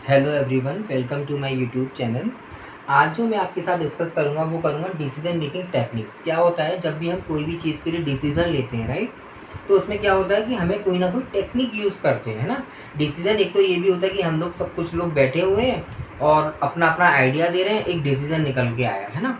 Hello everyone, welcome to my YouTube channel. आज जो मैं आपके साथ डिस्कस करूँगा वो करूँगा डिसीजन मेकिंग टेक्निक्स। क्या होता है जब भी हम कोई भी चीज़ के लिए डिसीज़न लेते हैं, राइट? तो उसमें क्या होता है कि हमें कोई ना कोई टेक्निक यूज़ करते हैं, है ना? डिसीज़न एक तो ये भी होता है कि हम लोग सब कुछ लोग बैठे हुए हैं और अपना अपना आइडिया दे रहे हैं, एक डिसीज़न निकल के आया है ना।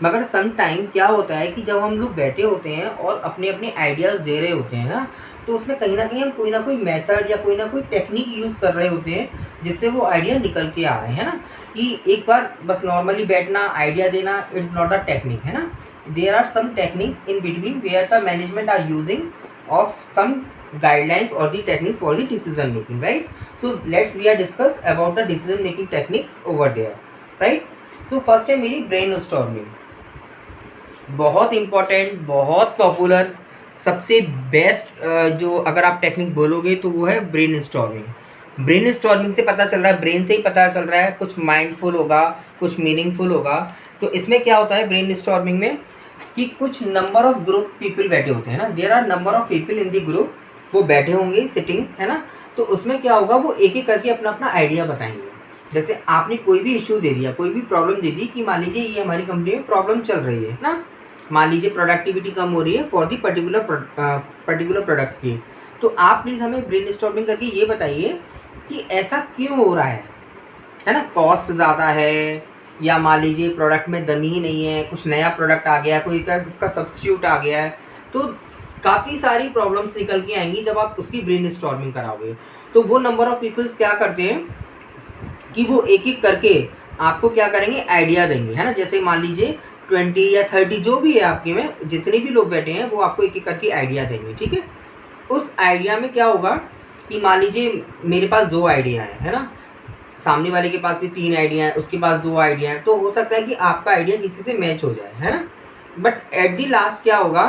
मगर सम टाइम क्या होता है कि जब हम लोग बैठे होते हैं और अपने अपने आइडियाज़ दे रहे होते हैं ना, तो उसमें कहीं ना कहीं हम कोई ना कोई मेथड या कोई ना कोई टेक्निक यूज़ कर रहे होते हैं जिससे वो आइडिया निकल के आ रहे हैं ना। कि एक बार बस नॉर्मली बैठना आइडिया देना इट्स नॉट अ टेक्निक, है ना। There are some techniques in between where the management are using of some guidelines or the techniques for the decision making, right? So let's we are discuss about the decision making techniques over there, right? So first है मेरी brainstorming। बहुत important, बहुत popular, सबसे best जो अगर आप technique बोलोगे तो वो है ब्रेन स्टॉर्मिंग। ब्रेन स्टॉर्मिंग से पता चल रहा है, ब्रेन से ही पता चल रहा है, कुछ माइंडफुल होगा, कुछ मीनिंगफुल होगा। तो इसमें क्या होता है ब्रेन स्टॉर्मिंग में कि कुछ नंबर ऑफ ग्रुप पीपल बैठे होते हैं ना, there are number of people in the group, वो बैठे होंगे सिटिंग, है ना। तो उसमें क्या होगा, वो एक एक करके अपना अपना आइडिया बताएंगे। जैसे आपने कोई भी इश्यू दे दिया, कोई भी प्रॉब्लम दे दी कि मान लीजिए ये हमारी कंपनी में प्रॉब्लम चल रही है ना, मान लीजिए प्रोडक्टिविटी कम हो रही है फॉर दी पर्टिकुलर प्रोडक्ट की। तो आप प्लीज़ हमें ब्रेन स्टॉर्मिंग करके ये बताइए कि ऐसा क्यों हो रहा है ना। कॉस्ट ज़्यादा है, या मान लीजिए प्रोडक्ट में दम ही नहीं है, कुछ नया प्रोडक्ट आ गया है, कोई इसका सब्स्टिट्यूट आ गया है। तो काफ़ी सारी प्रॉब्लम्स निकल के आएंगी जब आप उसकी ब्रेन स्टॉर्मिंग कराओगे। तो वो नंबर ऑफ पीपल्स क्या करते हैं कि वो एक एक करके आपको क्या करेंगे, आइडिया देंगे, है ना। जैसे मान लीजिए 20 या 30 जो भी है आपके में जितने भी लोग बैठे हैं वो आपको एक एक करके आइडिया देंगे, ठीक है। उस आइडिया में क्या होगा कि मान लीजिए मेरे पास 2 आइडिया है ना, सामने वाले के पास भी 3 आइडिया है, उसके पास 2 आइडिया है। तो हो सकता है कि आपका आइडिया किसी से मैच हो जाए, है ना। बट एट दी लास्ट क्या होगा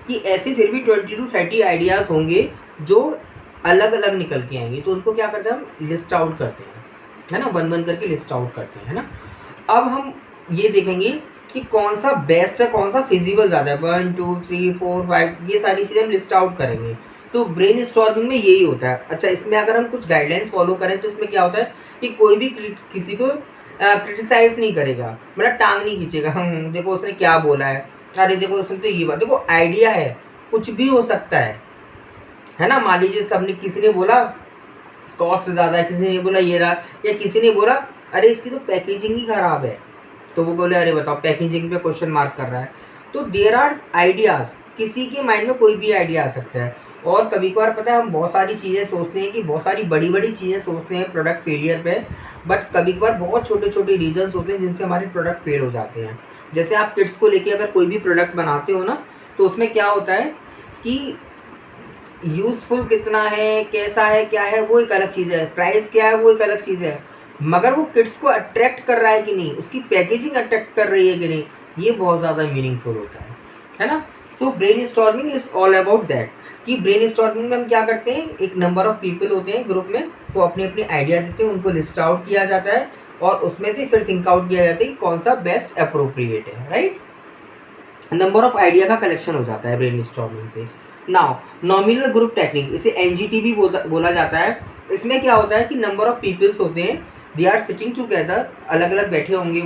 कि ऐसे फिर भी 20 to 30 आइडियाज़ होंगे जो अलग अलग निकल के आएंगे। तो उनको क्या करते हैं, हम लिस्ट आउट करते हैं, है ना, वन वन करके लिस्ट आउट करते हैं, है ना। अब हम ये देखेंगे कि कौन सा बेस्ट है, कौन सा फिजिबल ज़्यादा है। 1 2 3 4 5 ये सारी चीज़ें हम लिस्ट आउट करेंगे। तो ब्रेन स्टॉर्मिंग में यही होता है। अच्छा, इसमें अगर हम कुछ गाइडलाइंस फॉलो करें तो इसमें क्या होता है कि कोई भी किसी को क्रिटिसाइज नहीं करेगा, मतलब टांग नहीं खींचेगा। हम देखो उसने क्या बोला है, अरे देखो उसने तो ये बात, देखो आइडिया है, कुछ भी हो सकता है ना। मान लीजिए सबने, किसी ने बोला कॉस्ट ज़्यादा है, किसी ने बोला ये रहा, या किसी ने बोला अरे इसकी तो पैकेजिंग ही ख़राब है। तो वो बोले अरे बताओ पैकेजिंग पे क्वेश्चन मार्क कर रहा है। तो देयर आर आइडियाज़, किसी के माइंड में कोई भी आइडिया आ सकता है। और कभी कभार पता है हम बहुत सारी चीज़ें सोचते हैं, कि बहुत सारी बड़ी बड़ी चीज़ें सोचते हैं प्रोडक्ट फेलियर पे, बट कभी कभार बहुत छोटे छोटे रीजन्स होते हैं जिनसे हमारे प्रोडक्ट फेल हो जाते हैं। जैसे आप किड्स को लेके अगर कोई भी प्रोडक्ट बनाते हो ना, तो उसमें क्या होता है कि यूज़फुल कितना है, कैसा है, क्या है, वो एक अलग चीज़ है, प्राइस क्या है वो एक अलग चीज़ है, मगर वो किड्स को अट्रैक्ट कर रहा है कि नहीं, उसकी पैकेजिंग अट्रैक्ट कर रही है कि नहीं, ये बहुत ज़्यादा मीनिंगफुल होता है ना। So brain storming is all about that. कि ब्रेन स्टॉर्मिंग में हम क्या करते हैं, एक नंबर ऑफ पीपल होते हैं ग्रुप में, वो अपने अपने आइडिया देते हैं, उनको लिस्ट आउट किया जाता है और उसमें से फिर थिंक आउट किया जाता है कि कौन सा बेस्ट अप्रोप्रिएट है, राइट। नंबर ऑफ आइडिया का कलेक्शन हो जाता है ब्रेन स्टॉर्मिंग से। नाउ नॉमिनल ग्रुप टेक्निक, इसे एनजीटी भी बोला जाता है। इसमें क्या होता है कि नंबर ऑफ पीपल्स होते हैं, दे आर सिटिंग टुगेदर, अलग अलग बैठे होंगे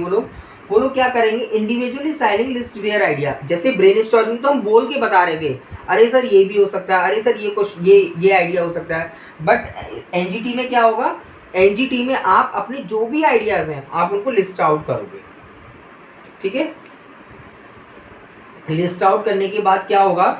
वो लोग क्या करेंगे, इंडिविजुअली साइलिंग लिस्ट देयर आइडिया। जैसे ब्रेन स्टॉर्मिंग तो हम बोल के बता रहे थे, अरे सर ये भी हो सकता है, अरे सर ये कुछ ये आइडिया हो सकता है। बट एनजीटी में क्या होगा, एनजीटी में आप अपने जो भी आइडियाज़ हैं आप उनको लिस्ट आउट करोगे, ठीक है। लिस्ट आउट करने के बाद क्या होगा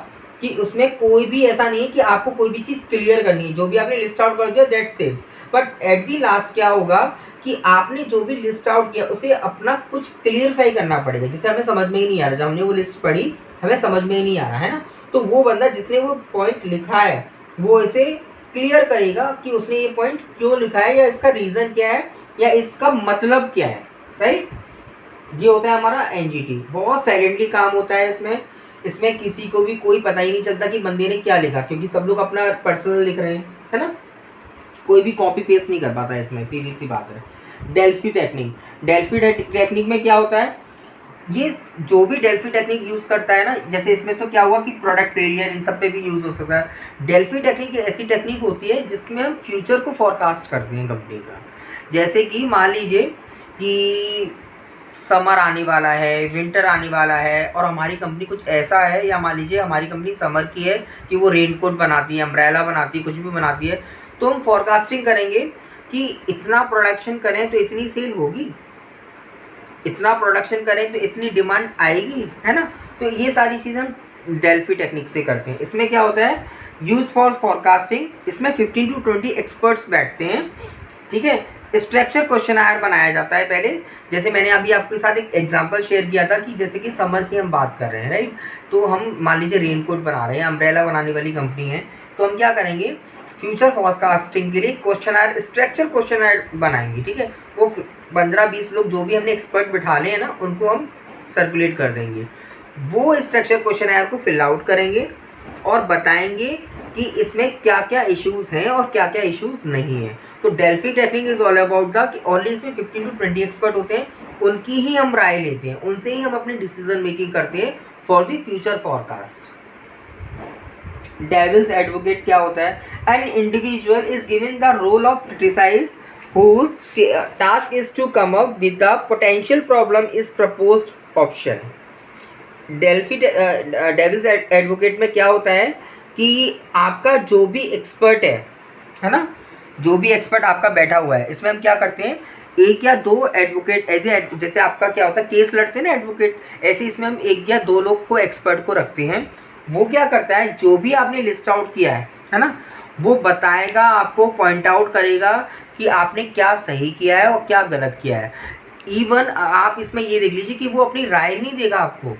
कि उसमें कोई भी ऐसा नहीं है कि आपको कोई भी चीज़ क्लियर करनी है, जो भी आपने लिस्ट आउट कर दिया that's it. But at the last क्या होगा कि आपने जो भी लिस्ट आउट किया उसे अपना कुछ क्लियरफाई करना पड़ेगा, जिसे हमें समझ में ही नहीं आ रहा, जब हमने वो लिस्ट पढ़ी हमें समझ में ही नहीं आ रहा है ना, तो वो बंदा जिसने वो पॉइंट लिखा है वो इसे क्लियर करेगा कि उसने ये पॉइंट क्यों लिखा है, या इसका रीज़न क्या है, या इसका मतलब क्या है, राइट। ये होता है हमारा एनजीटी। बहुत साइलेंटली काम होता है इसमें। इसमें किसी को भी कोई पता ही नहीं चलता कि बंदे ने क्या लिखा, क्योंकि सब लोग अपना पर्सनल लिख रहे हैं, है ना। कोई भी कॉपी पेस्ट नहीं कर पाता इसमें, सीधी सी बात है। डेल्फी टेक्निक, डेल्फी टेक्निक में क्या होता है, ये जो भी डेल्फी टेक्निक यूज़ करता है ना, जैसे इसमें तो क्या हुआ कि प्रोडक्ट फेलियर इन सब पे भी यूज़ हो सकता है। डेल्फी टेक्निक ऐसी टेक्निक होती है जिसमें हम फ्यूचर को फोरकास्ट करते हैं कंपनी का। जैसे कि मान लीजिए कि समर आने वाला है, विंटर आने वाला है और हमारी कंपनी कुछ ऐसा है, या मान लीजिए हमारी कंपनी समर की है कि वो रेनकोट बनाती है, अम्ब्रेला बनाती है, कुछ भी बनाती है, तो हम फॉरकास्टिंग करेंगे कि इतना प्रोडक्शन करें तो इतनी सेल होगी, इतना प्रोडक्शन करें तो इतनी डिमांड आएगी, है ना। तो ये सारी चीज़ें हम डेल्फी टेक्निक से करते हैं। इसमें क्या होता है, यूज़ फॉर फॉरकास्टिंग, इसमें 15 to 20 एक्सपर्ट्स बैठते हैं, ठीक है। स्ट्रक्चर क्वेश्चनायर बनाया जाता है पहले, जैसे मैंने अभी आपके साथ एक एग्जांपल शेयर किया था कि जैसे कि समर की हम बात कर रहे हैं, राइट। तो हम मान लीजिए रेनकोट बना रहे हैं, अम्ब्रेला बनाने वाली कंपनी है, तो हम क्या करेंगे, फ्यूचर फॉरकास्टिंग के लिए क्वेश्चनायर, स्ट्रक्चर क्वेश्चनायर बनाएंगे, ठीक है। वो 15-20 लोग जो भी हमने एक्सपर्ट बिठा लिए हैं ना, उनको हम सर्कुलेट कर देंगे। वो स्ट्रक्चर क्वेश्चनायर को फिल आउट करेंगे और बताएंगे कि इसमें क्या क्या इश्यूज़ हैं और क्या क्या इश्यूज़ नहीं हैं। तो Delphi technique is all about the कि ओनली इसमें 15 to 20 एक्सपर्ट होते हैं, उनकी ही हम राय लेते हैं, उनसे ही हम अपनी डिसीजन मेकिंग करते हैं for the future forecast. Devil's advocate क्या होता है, an individual is given the role of criticize whose task is to come up with the potential problem is proposed option। Delphi devil's advocate में क्या होता है कि आपका जो भी एक्सपर्ट है ना, जो भी एक्सपर्ट आपका बैठा हुआ है, इसमें हम क्या करते हैं, एक या दो एडवोकेट ऐसे, जैसे आपका क्या होता है केस लड़ते हैं ना एडवोकेट, ऐसे इसमें हम एक या दो लोग को एक्सपर्ट को रखते हैं। वो क्या करता है, जो भी आपने लिस्ट आउट किया है ना, वो बताएगा आपको, पॉइंट आउट करेगा कि आपने क्या सही किया है और क्या गलत किया है। इवन आप इसमें ये देख लीजिए कि वो अपनी राय नहीं देगा आपको,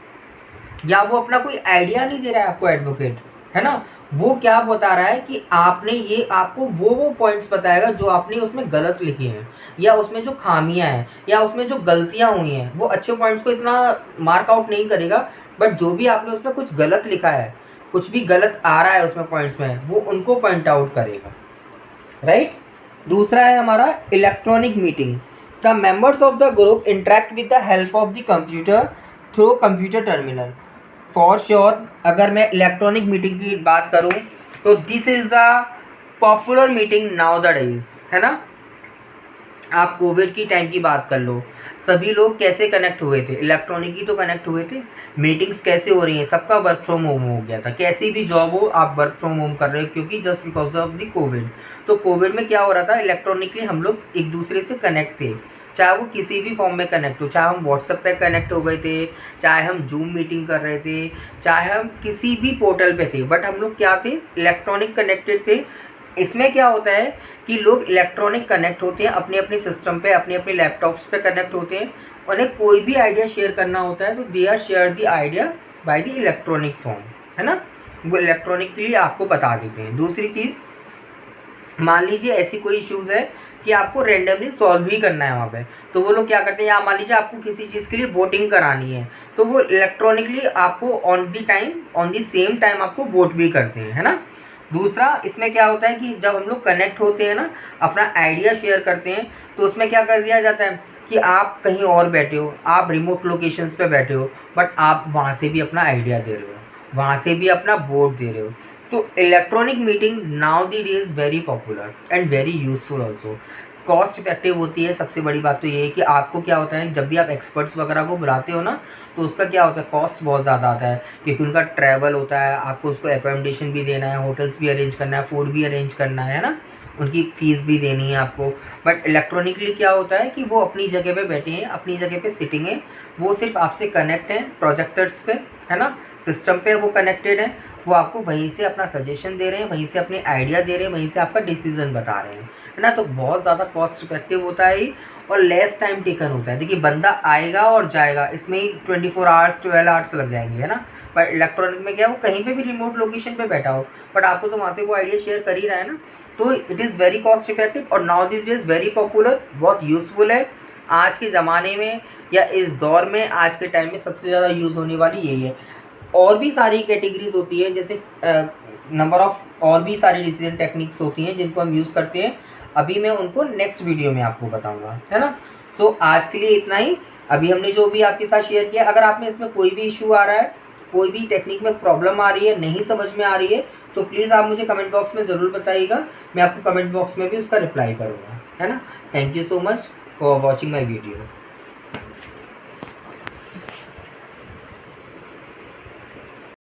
या वो अपना कोई आइडिया नहीं दे रहा है आपको एडवोकेट, है ना। वो क्या बता रहा है कि आपने ये, आपको वो पॉइंट्स बताएगा जो आपने उसमें गलत लिखे हैं, या उसमें जो खामियां हैं, या उसमें जो गलतियां हुई हैं। वो अच्छे पॉइंट्स को इतना मार्क आउट नहीं करेगा, बट जो भी आपने उसमें कुछ गलत लिखा है, कुछ भी गलत आ रहा है उसमें पॉइंट्स में, वो उनको पॉइंट आउट करेगा, राइट। दूसरा है हमारा electronic meeting. The members of the group interact with the help of the computer through computer terminal. For sure अगर मैं इलेक्ट्रॉनिक मीटिंग की बात करूं तो this is the popular meeting now the days, है ना। आप कोविड की टाइम की बात कर लो, सभी लोग कैसे कनेक्ट हुए थे, इलेक्ट्रॉनिक ही तो कनेक्ट हुए थे। मीटिंग्स कैसे हो रही हैं, सबका वर्क फ्रॉम होम हो गया था, कैसी भी जॉब हो आप वर्क फ्रॉम होम कर रहे हो, क्योंकि just because of the Covid. तो कोविड में क्या हो रहा था, इलेक्ट्रॉनिकली हम लोग एक दूसरे से कनेक्ट थे, चाहे वो किसी भी फॉर्म में कनेक्ट हो, चाहे हम व्हाट्सएप पे कनेक्ट हो गए थे, चाहे हम जूम मीटिंग कर रहे थे, चाहे हम किसी भी पोर्टल पे थे, बट हम लोग क्या थे, इलेक्ट्रॉनिक कनेक्टेड थे। इसमें क्या होता है कि लोग इलेक्ट्रॉनिक कनेक्ट होते हैं, अपने अपने सिस्टम पे, अपने अपने लैपटॉप्स पे कनेक्ट होते हैं, उन्हें कोई भी आइडिया शेयर करना होता है तो they are share the idea by the electronic form, है ना। वो इलेक्ट्रॉनिकली आपको बता देते हैं। दूसरी चीज़, मान लीजिए ऐसी कोई इश्यूज़ है कि आपको रेंडमली सॉल्व ही करना है वहाँ पे, तो वो लोग क्या करते हैं, या मान लीजिए आपको किसी चीज़ के लिए वोटिंग करानी है, तो वो इलेक्ट्रॉनिकली आपको ऑन द सेम टाइम आपको वोट भी करते हैं, है ना। दूसरा इसमें क्या होता है कि जब हम लोग कनेक्ट होते हैं ना, अपना आइडिया शेयर करते हैं, तो उसमें क्या कर दिया जाता है कि आप कहीं और बैठे हो, आप रिमोट लोकेशंस पे बैठे हो, बट आप वहाँ से भी अपना आइडिया दे रहे हो, वहाँ से भी अपना वोट दे रहे हो। तो electronic meeting now the days very popular and very useful also. Cost effective होती है। सबसे बड़ी बात तो ये है कि आपको क्या होता है, जब भी आप एक्सपर्ट्स वगैरह को बुलाते हो ना, तो उसका क्या होता है, कॉस्ट बहुत ज़्यादा आता है, क्योंकि उनका ट्रैवल होता है, आपको उसको एकोमोडेशन भी देना है, होटल्स भी अरेंज करना है, फूड भी अरेंज करना है ना, उनकी फ़ीस भी देनी है आपको। बट इलेक्ट्रॉनिकली क्या होता है कि वो अपनी जगह पे बैठे हैं, अपनी जगह पे सिटिंग है, वो सिर्फ आपसे कनेक्ट हैं प्रोजेक्टर्स पे, है ना, सिस्टम पे वो कनेक्टेड है, वो आपको वहीं से अपना सजेशन दे रहे हैं, वहीं से अपने आइडिया दे रहे हैं, वहीं से आपका डिसीजन बता रहे हैं, है ना। तो बहुत ज़्यादा कॉस्ट इफेक्टिव होता है और लेस टाइम टेकन होता है। देखिए बंदा आएगा और जाएगा, इसमें ही 24 आवर्स 12 आवर्स लग जाएंगे, है ना। पर इलेक्ट्रॉनिक में क्या, वो कहीं पे भी रिमोट लोकेशन पे बैठा हो, बट आपको तो वहाँ से वो आइडिया शेयर कर ही रहा है ना। तो it is very cost effective और now this days very popular, बहुत यूज़फुल है आज के ज़माने में या इस दौर में, आज के टाइम में सबसे ज़्यादा यूज़ होने वाली यही है। और भी सारी कैटेगरीज होती है, जैसे नंबर ऑफ़ और भी सारी डिसीजन टेक्निक्स होती हैं जिनको हम यूज़ करते हैं। अभी मैं उनको नेक्स्ट वीडियो में आपको बताऊंगा, है ना। सो आज के लिए इतना ही। अभी हमने जो भी आपके साथ शेयर किया, अगर आप में इसमें कोई भी इशू आ रहा है, कोई भी टेक्निक में प्रॉब्लम आ रही है, नहीं समझ में आ रही है, तो प्लीज़ आप मुझे कमेंट बॉक्स में ज़रूर बताइएगा, मैं आपको कमेंट बॉक्स में भी उसका रिप्लाई करूँगा। है ना। Thank you so much for watching my video.